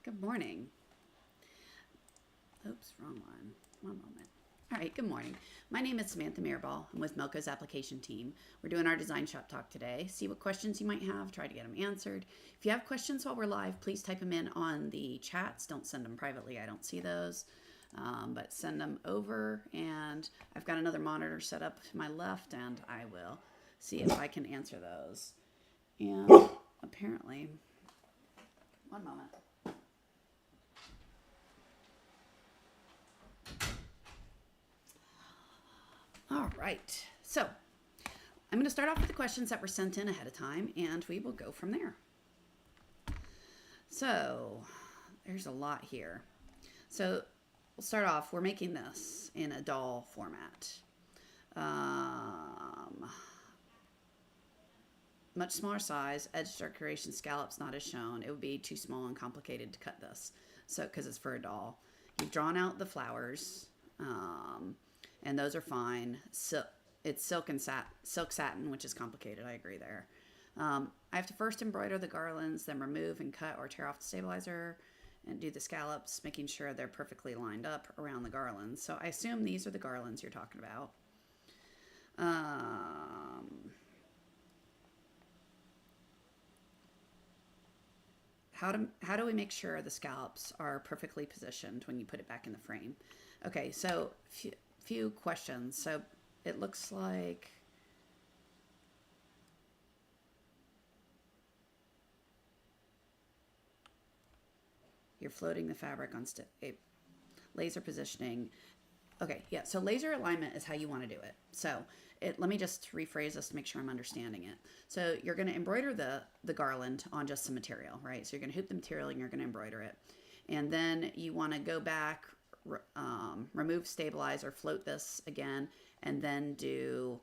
Good morning. Oops, wrong one. One moment. All right, good morning. My name is Samantha Mirabal. I'm with Mocha's application team. We're doing our design shop talk today. See what questions you might have, try to get them answered. If you have questions while we're live, please type them in on the chats. Don't send them privately, I don't see those. But send them over, and I've got another monitor set up to my left, and I will see if I can answer those. And apparently, one moment. All right, so I'm going to start off with the questions that were sent in ahead of time, and we will go from there. So there's a lot here. So we'll start off, we're making this in a doll format. Much smaller size, edge decoration, scallops not as shown. It would be too small and complicated to cut this. So, because it's for a doll. You've drawn out the flowers, and those are fine. So it's silk satin, which is complicated. I agree there. I have to first embroider the garlands, then remove and cut or tear off the stabilizer and do the scallops, making sure they're perfectly lined up around the garlands. So I assume these are the garlands you're talking about. How do we make sure the scallops are perfectly positioned when you put it back in the frame? Okay, so few questions. So it looks like you're floating the fabric on laser positioning. Okay, yeah, so laser alignment is how you want to do it. So let me just rephrase this to make sure I'm understanding it. So you're going to embroider the garland on just some material, right? So you're going to hoop the material and you're going to embroider it. And then you want to go back, remove stabilizer, float this again, and then do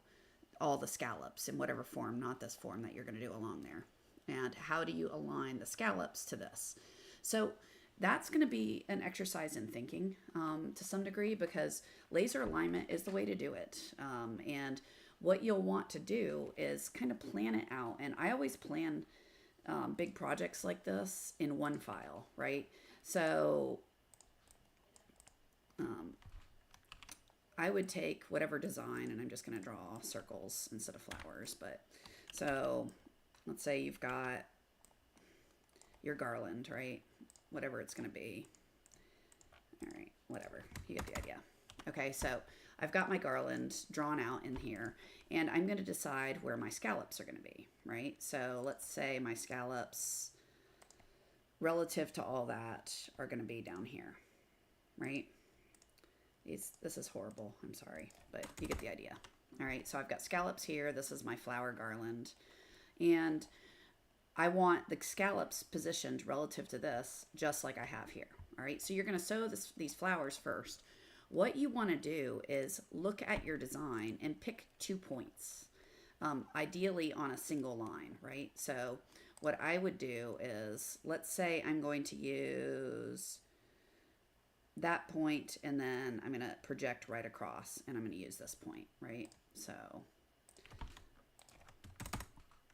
all the scallops in whatever form, not this form that you're going to do along there. And how do you align the scallops to this? So that's going to be an exercise in thinking to some degree, because laser alignment is the way to do it. And what you'll want to do is kind of plan it out. And I always plan big projects like this in one file, right? So I would take whatever design, and I'm just going to draw circles instead of flowers. But so let's say you've got your garland, right? Whatever it's going to be. All right, whatever. You get the idea. Okay, so I've got my garland drawn out in here, and I'm going to decide where my scallops are going to be, right? So let's say my scallops relative to all that are going to be down here, right? This is horrible. I'm sorry, but you get the idea. All right, so I've got scallops here. This is my flower garland, and I want the scallops positioned relative to this, just like I have here. All right, so you're going to sew these flowers first. What you want to do is look at your design and pick 2 points, ideally on a single line, right? So what I would do is, let's say I'm going to use that point, and then I'm going to project right across, and I'm going to use this point, right? So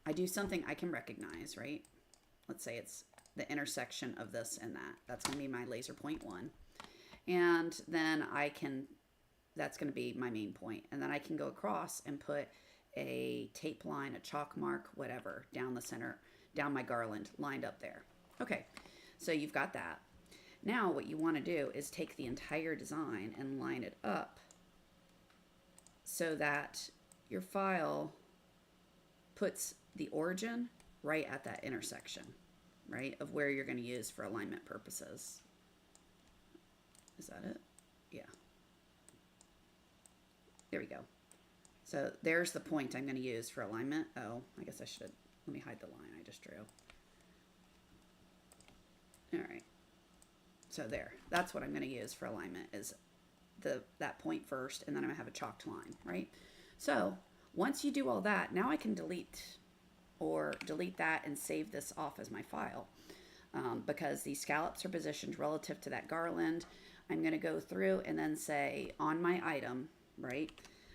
I do something I can recognize, right? Let's say it's the intersection of this and that. That's going to be my laser point 1. And then that's going to be my main point. And then I can go across and put a tape line, a chalk mark, whatever, down the center, down my garland, lined up there. Okay, so you've got that. Now what you want to do is take the entire design and line it up so that your file puts the origin right at that intersection, right, of where you're going to use for alignment purposes. Is that it? Yeah. There we go. So there's the point I'm going to use for alignment. Oh, I guess I should, let me hide the line I just drew. All right. So there, that's what I'm going to use for alignment, is that point first, and then I'm going to have a chalked line, right? So once you do all that, now I can delete that and save this off as my file, because these scallops are positioned relative to that garland. I'm going to go through and then say on my item, right,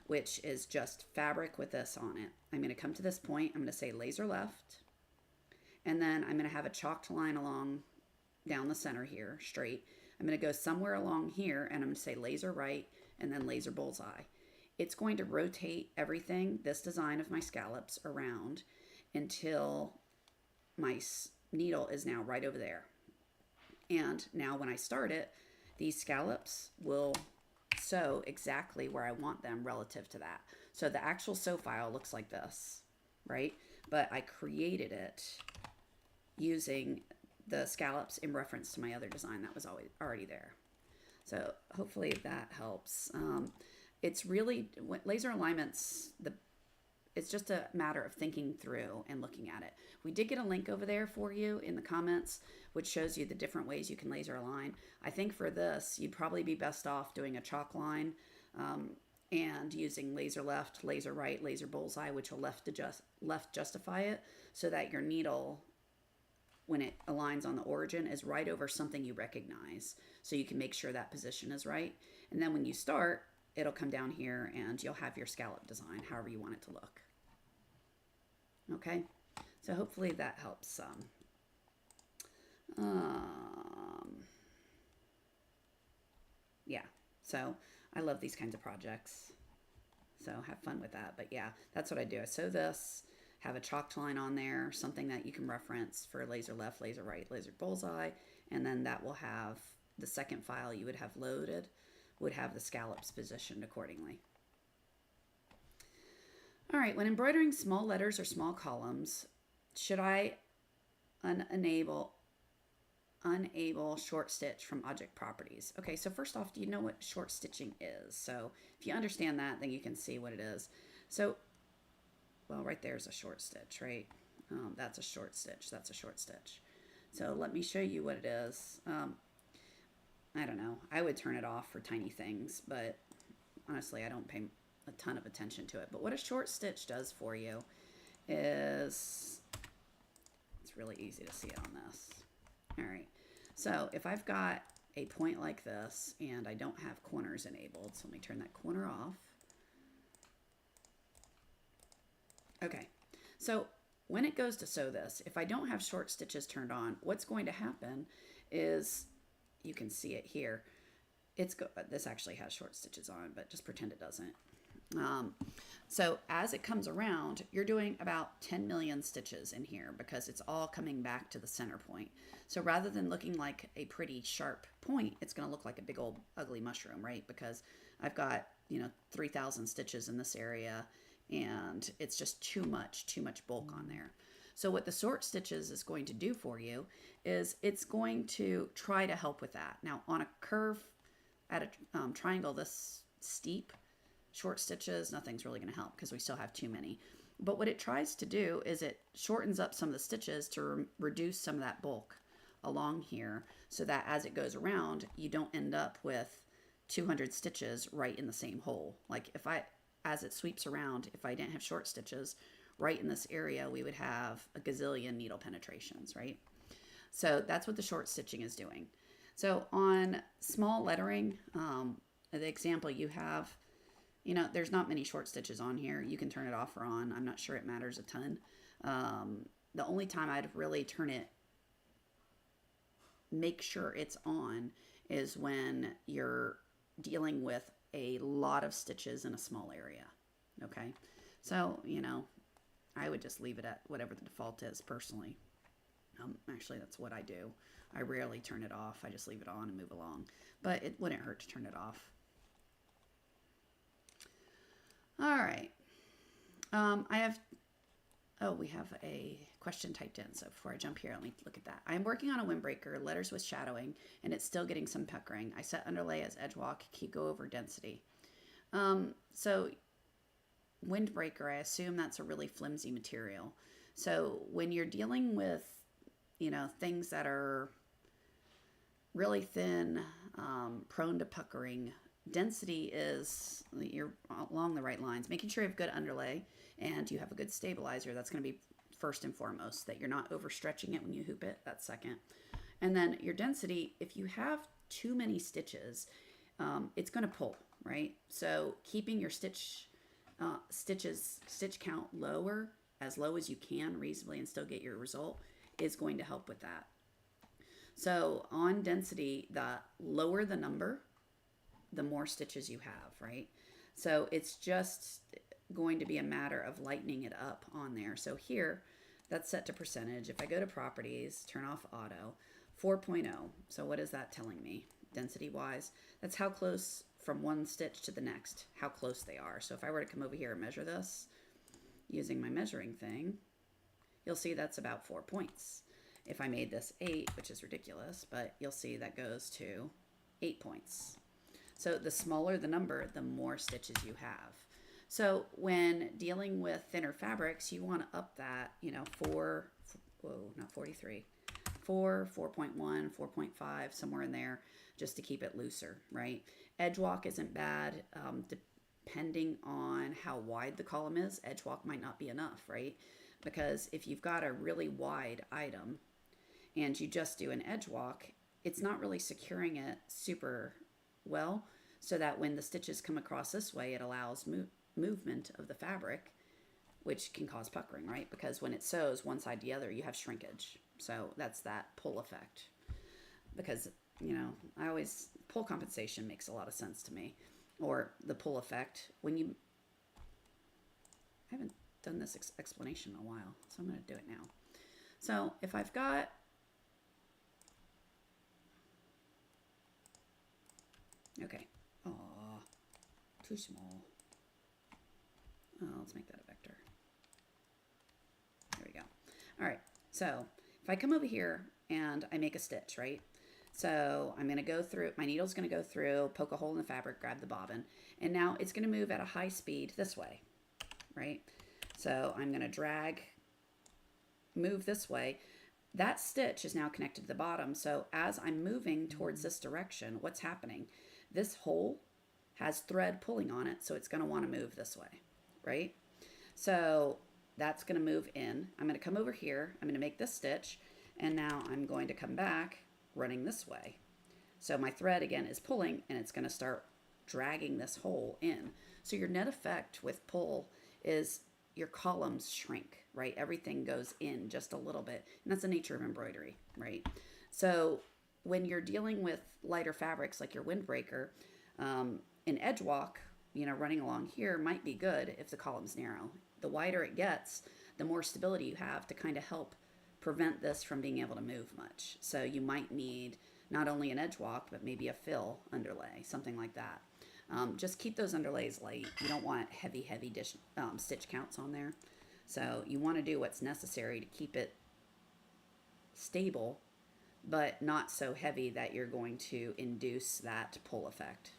which is just fabric with this on it, I'm going to come to this point, I'm going to say laser left, and then I'm going to have a chalked line along down the center here, straight. I'm going to go somewhere along here, and I'm going to say laser right, and then laser bullseye. It's going to rotate everything, this design of my scallops, around until my needle is now right over there. And now when I start it, these scallops will sew exactly where I want them relative to that. So the actual sew file looks like this, right? But I created it using the scallops in reference to my other design that was already there. So hopefully that helps. It's really, laser alignments, it's just a matter of thinking through and looking at it. We did get a link over there for you in the comments, which shows you the different ways you can laser align. I think for this, you'd probably be best off doing a chalk line and using laser left, laser right, laser bullseye, which will left justify it so that your needle, when it aligns on the origin, is right over something you recognize. So you can make sure that position is right. And then when you start, it'll come down here and you'll have your scallop design, however you want it to look. Okay, so hopefully that helps some. Yeah, so I love these kinds of projects. So have fun with that. But yeah, that's what I do. I sew this, have a chalked line on there, something that you can reference for laser left, laser right, laser bullseye, and then that will have the second file you would have loaded, would have the scallops positioned accordingly. All right, when embroidering small letters or small columns, should I unable short stitch from object properties? Okay, so first off, do you know what short stitching is? So if you understand that, then you can see what it is. So, well, right there's a short stitch, right? That's a short stitch, that's a short stitch. So let me show you what it is. I don't know, I would turn it off for tiny things, but honestly, I don't pay a ton of attention to it. But what a short stitch does for you is, it's really easy to see it on this. All right, so if I've got a point like this and I don't have corners enabled, so let me turn that corner off. Okay, so when it goes to sew this, if I don't have short stitches turned on, what's going to happen is, you can see it here. This actually has short stitches on, but just pretend it doesn't. So as it comes around, you're doing about 10 million stitches in here because it's all coming back to the center point. So rather than looking like a pretty sharp point, it's going to look like a big old ugly mushroom, right? Because I've got, 3,000 stitches in this area and it's just too much bulk on there. So what the short stitches is going to do for you is it's going to try to help with that. Now on a curve at a triangle this steep, short stitches, nothing's really going to help because we still have too many. But what it tries to do is it shortens up some of the stitches to reduce some of that bulk along here so that as it goes around, you don't end up with 200 stitches right in the same hole. Like as it sweeps around, if I didn't have short stitches, right in this area, we would have a gazillion needle penetrations, right? So that's what the short stitching is doing. So on small lettering, the example you have, there's not many short stitches on here. You can turn it off or on. I'm not sure it matters a ton. The only time I'd really make sure it's on is when you're dealing with a lot of stitches in a small area. Okay. So, I would just leave it at whatever the default is personally. Actually, that's what I do. I rarely turn it off. I just leave it on and move along. But it wouldn't hurt to turn it off. All right. We have a question typed in. So before I jump here, let me look at that. I'm working on a windbreaker, letters with shadowing, and it's still getting some puckering. I set underlay as edge walk, go over density. So windbreaker, I assume that's a really flimsy material. So when you're dealing with, things that are really thin, prone to puckering, density is, you're along the right lines, making sure you have good underlay and you have a good stabilizer. That's going to be first and foremost, that you're not overstretching it when you hoop it. That's second. And then your density, if you have too many stitches, it's going to pull, right? So keeping your stitch count lower, as low as you can reasonably, and still get your result is going to help with that. So on density, the lower the number, the more stitches you have, right? So it's just going to be a matter of lightening it up on there. So here, that's set to percentage. If I go to properties, turn off auto, 4.0. So what is that telling me? Density wise, that's how close from one stitch to the next, how close they are. So if I were to come over here and measure this using my measuring thing, you'll see that's about 4 points. If I made this 8, which is ridiculous, but you'll see that goes to 8 points. So the smaller the number, the more stitches you have. So when dealing with thinner fabrics, you want to up that, 4, not 43, 4.1, 4.5, somewhere in there, just to keep it looser, right? Edge walk isn't bad. Depending on how wide the column is, edge walk might not be enough, right? Because if you've got a really wide item and you just do an edge walk, it's not really securing it super well, so that when the stitches come across this way, it allows movement of the fabric, which can cause puckering, right? Because when it sews one side to the other, you have shrinkage. So that's that pull effect. Because, pull compensation makes a lot of sense to me. Or the pull effect. I haven't done this explanation in a while, so I'm going to do it now. So if I've got okay. Aw, too small. Oh, let's make that a vector. There we go. All right, so if I come over here and I make a stitch, right? So I'm going to go through, my needle's going to go through, poke a hole in the fabric, grab the bobbin, and now it's going to move at a high speed this way, right? So I'm going to move this way. That stitch is now connected to the bottom. So as I'm moving towards this direction, what's happening? This hole has thread pulling on it, so it's going to want to move this way, right? So that's going to move in. I'm going to come over here. I'm going to make this stitch, and now I'm going to come back running this way. So my thread again is pulling, and it's going to start dragging this hole in. So your net effect with pull is your columns shrink, right? Everything goes in just a little bit, and that's the nature of embroidery, right? So when you're dealing with lighter fabrics like your Windbreaker, an edge walk, running along here might be good if the column's narrow. The wider it gets, the more stability you have to kind of help prevent this from being able to move much. So you might need not only an edge walk, but maybe a fill underlay, something like that. Just keep those underlays light. You don't want heavy stitch counts on there. So you want to do what's necessary to keep it stable, but not so heavy that you're going to induce that pull effect,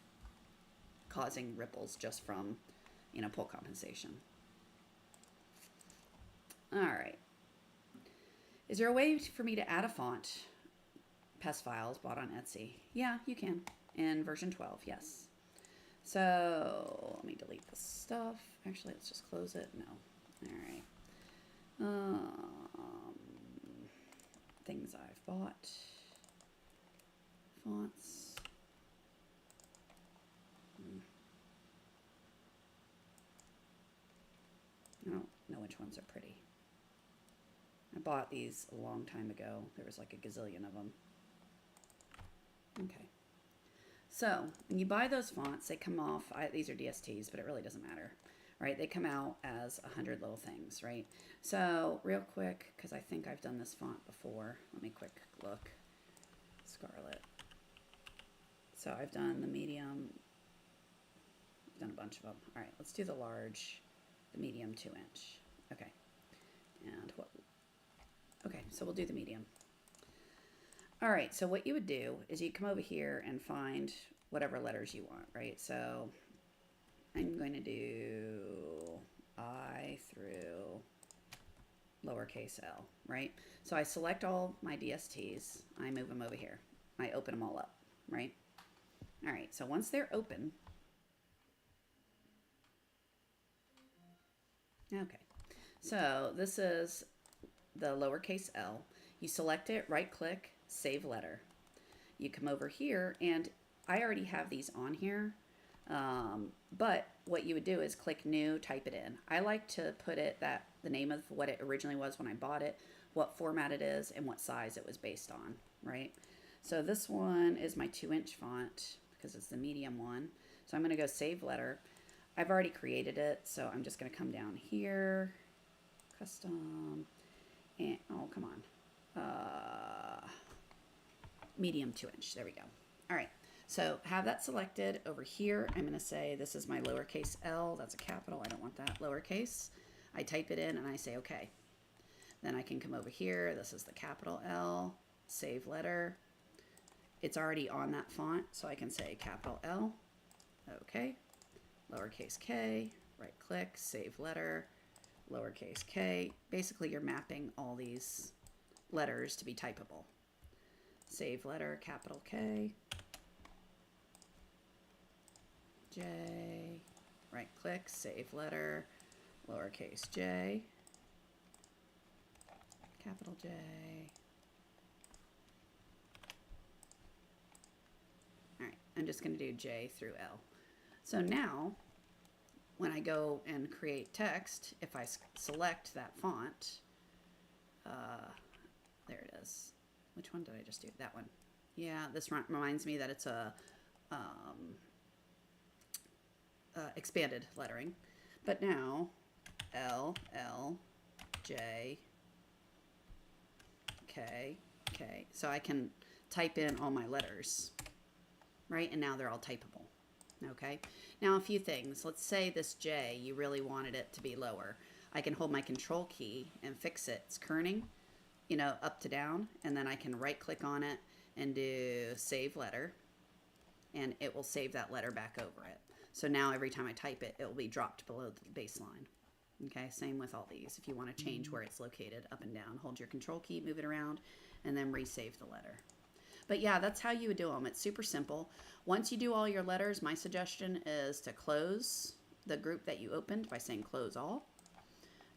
causing ripples just from, pull compensation. All right. Is there a way for me to add a font? Pest files bought on Etsy. Yeah, you can. In version 12, yes. So let me delete this stuff. Actually, let's just close it. No. All right. Things I've bought. Fonts. I don't know which ones are pretty. I bought these a long time ago. There was like a gazillion of them. Okay. So when you buy those fonts, they come off, these are DSTs, but it really doesn't matter, right? They come out as 100 little things, right? So real quick, because I think I've done this font before. Let me quick look. Scarlet. So I've done the medium. I've done a bunch of them. All right, let's do the large, the medium 2-inch. Okay. And what? Okay, so we'll do the medium. All right, so what you would do is you come over here and find whatever letters you want, right? So I'm going to do I through lowercase l, right? So I select all my DSTs, I move them over here. I open them all up, right? All right, so once they're open, okay, so this is the lowercase l. You select it, right click, save letter. You come over here, and I already have these on here, but what you would do is click new, type it in. I like to put it the name of what it originally was when I bought it, what format it is, and what size it was based on, right? So this one is my 2-inch font because it's the medium one. So I'm going to go save letter. I've already created it, so I'm just going to come down here, custom, and oh, come on, medium 2-inch. There we go. All right. So have that selected over here. I'm going to say this is my lowercase l. That's a capital. I don't want that lowercase. I type it in and I say okay. Then I can come over here. This is the capital L, save letter. It's already on that font, so I can say capital L. Okay. Lowercase k, right click, save letter, lowercase k. Basically, you're mapping all these letters to be typable. Save letter, capital K, J, right click, save letter, lowercase j, capital J. All right, I'm just going to do J through L. So now, when I go and create text, if I select that font, there it is. Which one did I just do? That one. Yeah, this reminds me that it's a expanded lettering. But now, L, L, J, K, K. So I can type in all my letters, right? And now they're all typable. Okay. Now a few things. Let's say this J, you really wanted it to be lower. I can hold my control key and fix it. It's kerning, you know, up to down, and then I can right click on it and do save letter, and it will save that letter back over it. So now every time I type it, it will be dropped below the baseline. Okay, same with all these. If you want to change where it's located up and down, hold your control key, move it around, and then resave the letter. But yeah, that's how you would do them. It's super simple. Once you do all your letters, my suggestion is to close the group that you opened by saying close all.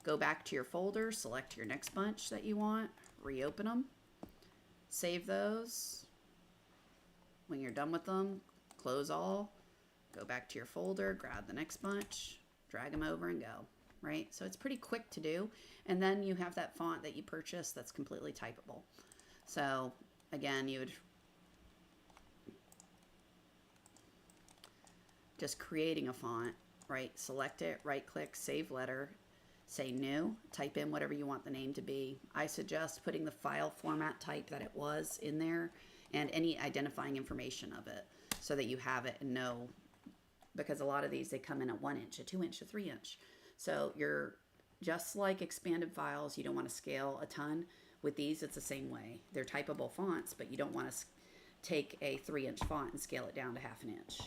Go back to your folder, select your next bunch that you want, reopen them, save those. When you're done with them, close all, go back to your folder, grab the next bunch, drag them over and go, right? So it's pretty quick to do. And then you have that font that you purchased that's completely typable. So again, you would just creating a font, right? Select it, right click, save letter, say new, type in whatever you want the name to be. I suggest putting the file format type that it was in there and any identifying information of it so that you have it and know, because a lot of these, they come in a 1-inch, a 2-inch, a 3-inch. So you're just like expanded files. You don't want to scale a ton. With these, it's the same way. They're typable fonts, but you don't want to take a 3-inch font and scale it down to 1/2 inch.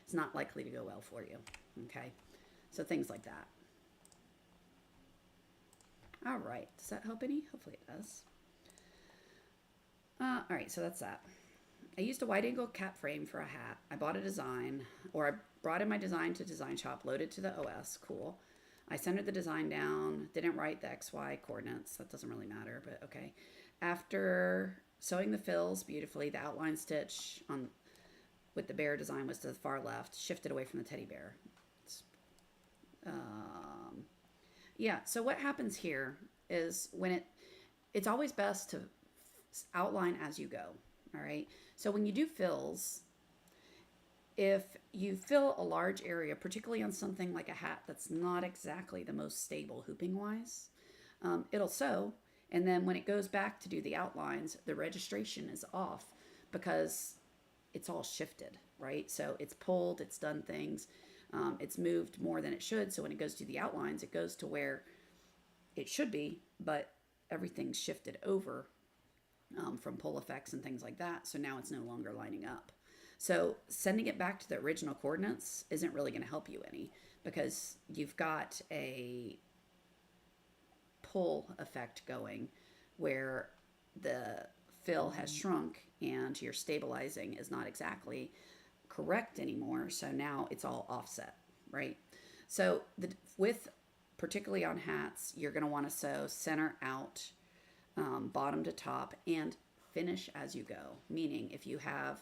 It's not likely to go well for you. Okay, so things like that. All right, does that help any? Hopefully it does. All right, so that's that. I used a wide angle cap frame for a hat. I bought a design, or I brought in my design to DesignShop, loaded to the OS. Cool. I centered the design down, didn't write the XY coordinates. That doesn't really matter, but okay. After sewing the fills beautifully, the outline stitch on with the bear design was to the far left, shifted away from the teddy bear. Yeah, so what happens here is when it's always best to outline as you go, all right? So when you do fills, if you fill a large area, particularly on something like a hat that's not exactly the most stable hooping-wise, it'll sew, and then when it goes back to do the outlines, the registration is off because it's all shifted, right? So it's pulled, it's done things, it's moved more than it should, so when it goes to the outlines, it goes to where it should be, but everything's shifted over from pull effects and things like that, so now it's no longer lining up. So sending it back to the original coordinates isn't really going to help you any because you've got a pull effect going where the fill has shrunk and your stabilizing is not exactly correct anymore. So now it's all offset, right? So with particularly on hats, you're going to want to sew center out, bottom to top, and finish as you go. Meaning if you have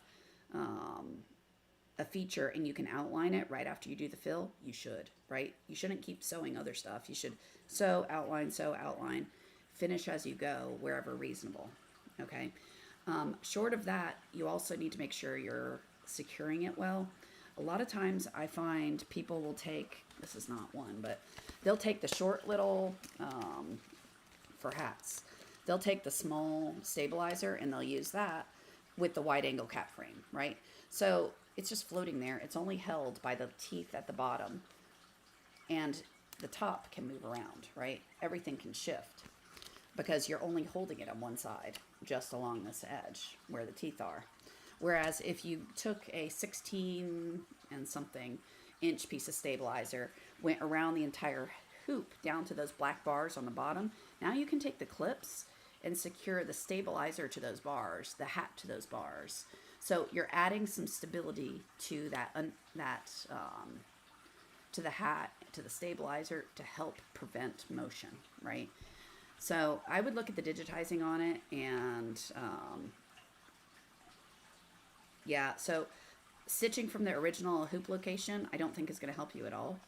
a feature and you can outline it right after you do the fill, you should, right? You shouldn't keep sewing other stuff. You should sew, outline, finish as you go wherever reasonable, okay? Short of that, you also need to make sure you're securing it well. A lot of times I find people will take, this is not one, but they'll take the short little, for hats, they'll take the small stabilizer and they'll use that with the wide angle cap frame, right? So it's just floating there. It's only held by the teeth at the bottom, and the top can move around, right? Everything can shift because you're only holding it on one side, just along this edge where the teeth are. Whereas if you took a 16 and something inch piece of stabilizer, went around the entire hoop down to those black bars on the bottom, now you can take the clips and secure the stabilizer to those bars, the hat to those bars. So you're adding some stability to to the hat, to the stabilizer, to help prevent motion, right? So I would look at the digitizing on it, and yeah, so stitching from the original hoop location, I don't think is going to help you at all,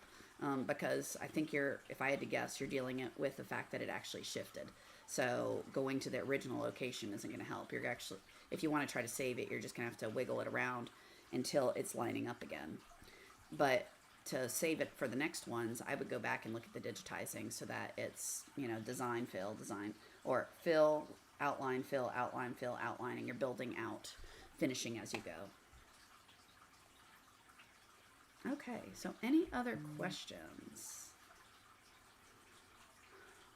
because I think if I had to guess, you're dealing it with the fact that it actually shifted. So going to the original location isn't going to help. You're actually, if you want to try to save it, you're just going to have to wiggle it around until it's lining up again. But to save it for the next ones, I would go back and look at the digitizing so that it's, design, fill, design, or fill, outline, fill, outline, fill, outline, and you're building out, finishing as you go. Okay, so any other questions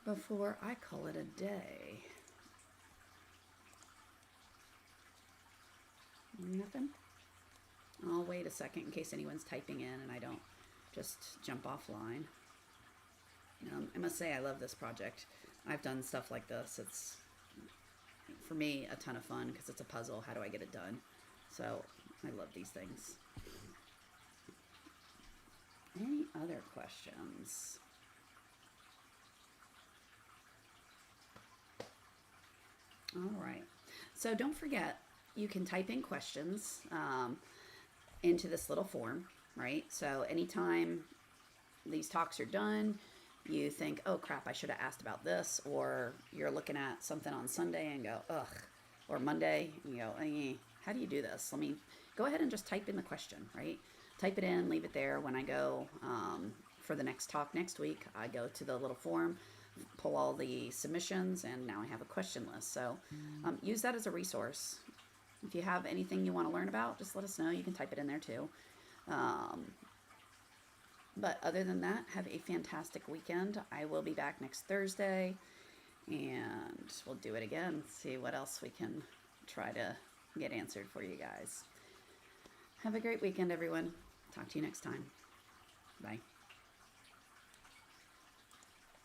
before I call it a day? Nothing? I'll wait a second in case anyone's typing in and I don't just jump offline. I must say I love this project. I've done stuff like this. It's, for me, a ton of fun because it's a puzzle. How do I get it done? So I love these things. Any other questions? All right. So don't forget, you can type in questions into this little form, right? So anytime these talks are done, you think, oh crap, I should have asked about this, or you're looking at something on Sunday and go, ugh, or Monday, and you go, how do you do this? Let me go ahead and just type in the question, right? Type it in, leave it there. When I go for the next talk next week, I go to the little form, pull all the submissions, and now I have a question list. So use that as a resource. If you have anything you want to learn about, just let us know. You can type it in there too. But other than that, have a fantastic weekend. I will be back next Thursday, and we'll do it again. See what else we can try to get answered for you guys. Have a great weekend, everyone. Talk to you next time. Bye.